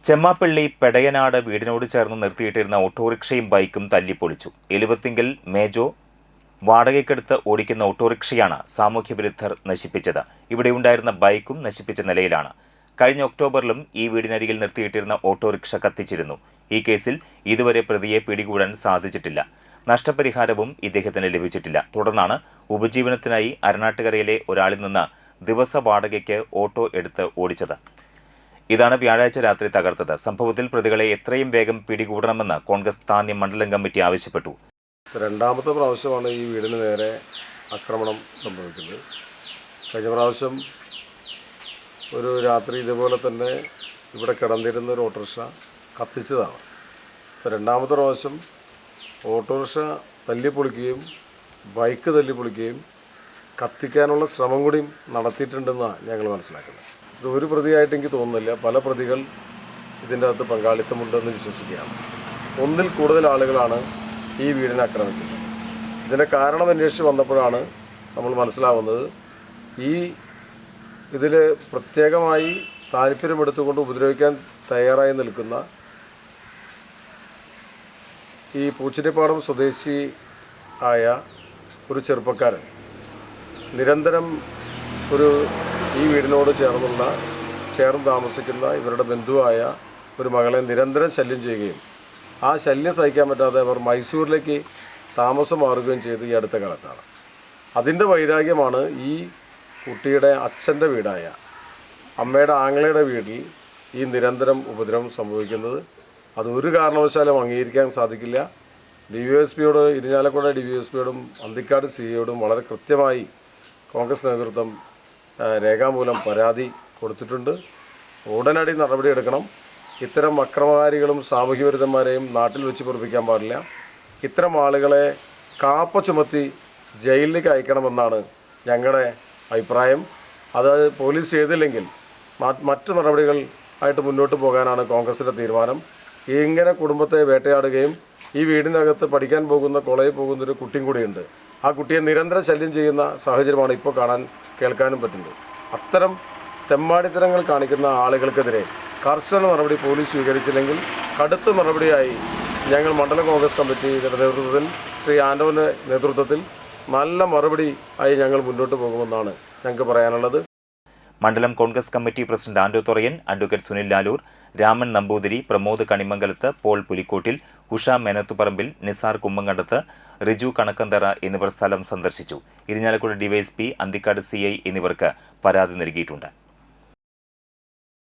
ചെമ്മാപ്പള്ളി പെടയനാട് വീടിനോട് ചേർന്ന് നിർത്തിയിട്ടിരുന്ന ഓട്ടോറിക്ഷയും ബൈക്കും തല്ലിപ്പൊളിച്ചു. എലുവത്തിങ്കൽ മേജോ വാടകയ്ക്കെടുത്ത് ഓടിക്കുന്ന ഓട്ടോറിക്ഷയാണ് സാമൂഹ്യവിരുദ്ധർ നശിപ്പിച്ചത്. ഇവിടെയുണ്ടായിരുന്ന ബൈക്കും നശിപ്പിച്ച നിലയിലാണ്. കഴിഞ്ഞ ഒക്ടോബറിലും ഈ വീടിനരികിൽ നിർത്തിയിട്ടിരുന്ന ഓട്ടോറിക്ഷ കത്തിച്ചിരുന്നു. ഈ കേസിൽ ഇതുവരെ പ്രതിയെ പിടികൂടാൻ സാധിച്ചിട്ടില്ല. നഷ്ടപരിഹാരവും ഇദ്ദേഹത്തിന് ലഭിച്ചിട്ടില്ല. തുടർന്നാണ് ഉപജീവനത്തിനായി അരണാട്ടുകരയിലെ ഒരാളിൽ നിന്ന് ദിവസ വാടകയ്ക്ക് ഓട്ടോ എടുത്ത് ഓടിച്ചത്. ഇതാണ് വ്യാഴാഴ്ച രാത്രി തകർത്തത്. സംഭവത്തിൽ പ്രതികളെ എത്രയും വേഗം പിടികൂടണമെന്ന് കോൺഗ്രസ് താന്യം മണ്ഡലം കമ്മിറ്റി ആവശ്യപ്പെട്ടു. രണ്ടാമത്തെ പ്രാവശ്യമാണ് ഈ വീടിന് നേരെ ആക്രമണം സംഭവിക്കുന്നത്. കഴിഞ്ഞ പ്രാവശ്യം ഒരു രാത്രി ഇതുപോലെ തന്നെ ഇവിടെ കിടന്നിരുന്ന ഒരു ഓട്ടോറിക്ഷ കത്തിച്ചതാണ്. രണ്ടാമത്തെ പ്രാവശ്യം ഓട്ടോറിക്ഷ തല്ലിപ്പൊളിക്കുകയും ബൈക്ക് തല്ലിപ്പൊളിക്കുകയും കത്തിക്കാനുള്ള ശ്രമം കൂടി നടത്തിയിട്ടുണ്ടെന്നാണ് ഞങ്ങൾ മനസ്സിലാക്കുന്നത്. ഇത് ഒരു പ്രതിയായിട്ട് എനിക്ക് തോന്നുന്നില്ല, പല പ്രതികൾ ഇതിൻ്റെ അകത്ത് പങ്കാളിത്തമുണ്ടെന്ന് വിശ്വസിക്കുകയാണ്. ഒന്നിൽ കൂടുതൽ ആളുകളാണ് ഈ വീടിനെ ആക്രമിക്കുന്നത്. ഇതിൻ്റെ കാരണം അന്വേഷിച്ച് വന്നപ്പോഴാണ് നമ്മൾ മനസ്സിലാവുന്നത് ഇതിൽ പ്രത്യേകമായി താല്പര്യമെടുത്തുകൊണ്ട് ഉപദ്രവിക്കാൻ തയ്യാറായി നിൽക്കുന്ന ഈ പൂച്ചെട്ടിപ്പാടം സ്വദേശി ആയ ഒരു ചെറുപ്പക്കാരൻ നിരന്തരം ഈ വീടിനോട് ചേർന്ന് താമസിക്കുന്ന ഇവരുടെ ബന്ധുവായ ഒരു മകളെ നിരന്തരം ശല്യം ചെയ്യുകയും ആ ശല്യം സഹിക്കാൻ പറ്റാതെ അവർ മൈസൂരിലേക്ക് താമസം മാറുകയും ചെയ്ത് ഈ അടുത്ത കാലത്താണ്. അതിൻ്റെ വൈരാഗ്യമാണ് ഈ കുട്ടിയുടെ അച്ഛൻ്റെ വീടായ അമ്മയുടെ ആങ്ങളയുടെ വീട്ടിൽ ഈ നിരന്തരം ഉപദ്രവം സംഭവിക്കുന്നത്. അതൊരു കാരണവശാലും അംഗീകരിക്കാൻ സാധിക്കില്ല. DYSPയോട്, ഇരിഞ്ഞാലക്കുട DYSPയോടും അന്തിക്കാട് CIയോടും വളരെ കൃത്യമായി കോൺഗ്രസ് നേതൃത്വം രേഖാമൂലം പരാതി കൊടുത്തിട്ടുണ്ട്. ഉടനടി നടപടിയെടുക്കണം. ഇത്തരം അക്രമകാരികളും സാമൂഹ്യവിരുദ്ധന്മാരെയും നാട്ടിൽ വെച്ച് പൊറുപ്പിക്കാൻ പാടില്ല. ഇത്തരം ആളുകളെ കാപ്പ ചുമത്തി ജയിലിലേക്ക് അയക്കണമെന്നാണ് ഞങ്ങളുടെ അഭിപ്രായം. അത് പോലീസ് ചെയ്തില്ലെങ്കിൽ മറ്റു നടപടികൾ ആയിട്ട് മുന്നോട്ട് പോകാനാണ് കോൺഗ്രസിൻ്റെ തീരുമാനം. ഇങ്ങനെ കുടുംബത്തെ വേട്ടയാടുകയും ഈ വീടിനകത്ത് പഠിക്കാൻ പോകുന്ന കോളേജിൽ പോകുന്നൊരു കുട്ടിയും കൂടിയുണ്ട്. ആ കുട്ടിയെ നിരന്തരം ശല്യം ചെയ്യുന്ന സാഹചര്യമാണ് ഇപ്പോൾ കേൾക്കാനും പറ്റുന്നത്. അത്തരം തെമ്മാടിത്തരങ്ങൾ കാണിക്കുന്ന ആളുകൾക്കെതിരെ കർശന നടപടി പോലീസ് സ്വീകരിച്ചില്ലെങ്കിൽ കടുത്ത നടപടിയായി ഞങ്ങൾ മണ്ഡലം കോൺഗ്രസ് കമ്മിറ്റിയുടെ നേതൃത്വത്തിൽ ശ്രീ ആൻഡോൻ്റെ നേതൃത്വത്തിൽ നല്ല മറുപടി ആയി ഞങ്ങൾ മുന്നോട്ട് പോകുമെന്നാണ് ഞങ്ങൾക്ക് പറയാനുള്ളത്. മണ്ഡലം കോൺഗ്രസ് കമ്മിറ്റി പ്രസിഡന്റ് ആൻഡോ തൊറയൻ, അഡ്വക്കേറ്റ് സുനിൽ ലാലൂർ, രാമൻ നമ്പൂതിരി, പ്രമോദ് കണിമംഗലത്ത്, പോൾ പുലിക്കോട്ടിൽ, ഉഷ മേനത്തുപറമ്പിൽ, നിസാർ കുമ്മങ്കണ്ടത്ത്, റിജു കണക്കന്തറ എന്നിവർ സ്ഥലം സന്ദർശിച്ചു. ഇരിഞ്ഞാലക്കുട DYSP, അന്തിക്കാട് CI എന്നിവർക്ക് പരാതി നൽകിയിട്ടുണ്ട്.